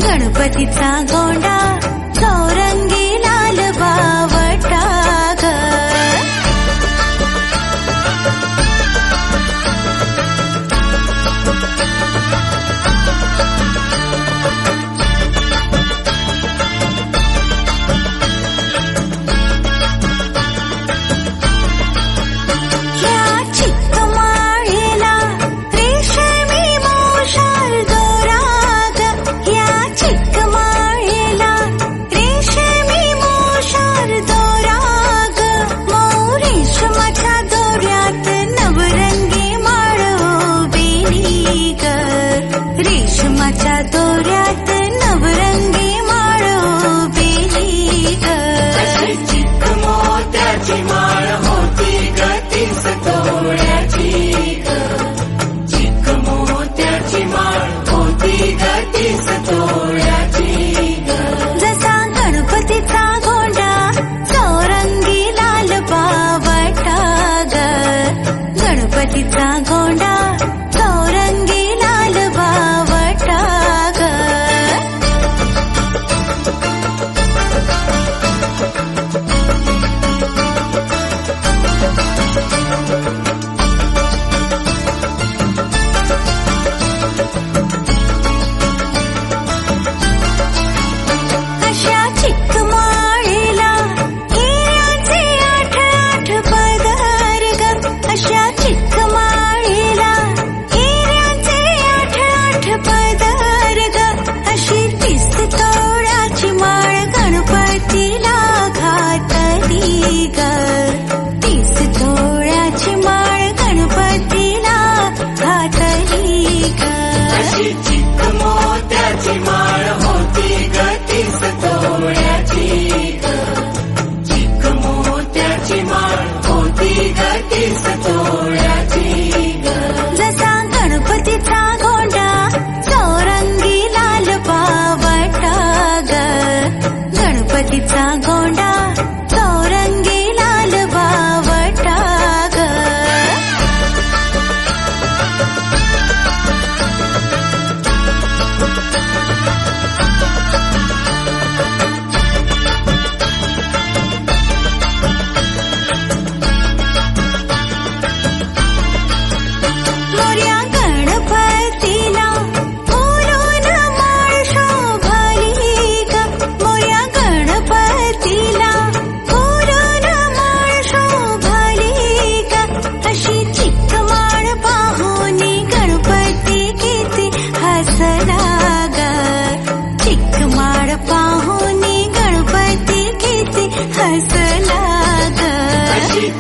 गणपतीचा गोंडा चौरंगी लाल बावटा ग. या चिक्क माळेला रेशमी मोशाल दोरा ग. या चिक्क माळेला रेशमी मोशाल दोरा ग. मऊ रेशमाच्या दोऱ्यात नवरंगी माळ उभी ग. रेशमाच्या दोऱ्यात नवरंगी माळ उभी ग. चिक्क मोत्याची माळ होती ग 30 तोळ्याची ग. चिक्क मोत्याची माळ होती ग 30 तोळ्याची ग. जसा गणपतीचा गोंडा चौरंगी लाल बावटा ग. गणपतीचा गोंडा चौरंगी लाल बावटा ग. अशा चिक्क माळेला हिऱ्याचे 8 पदर ग. अशा चिक्क माळेला हिऱ्याचे 8 पदर ग. अशी 30 तोळ्याची माळ गणपतीला घातली ग. 30 तोळ्याची माळ गणपतीला घातली ग. अशी चिक्क मोत्याची माळ होती ग 30 तोळ्याची ग. चिक्क मोत्याची माळ होती ग 30 तोळ्याची ग. जसा गणपतीचा गोंडा चौरंगी लाल बावटा ग. गणपतीचा गोंडा चौरंगी लाल बावटा ग. मोरया गणपतीला फुलून माळ शोभली ग. मोरया गणपतीला फुलून माळ शोभली ग. अशी चिक्क माळ पाहून गणपती किती हसला ग. चिक्क माळ पाहून गणपती किती हसला ग. अशी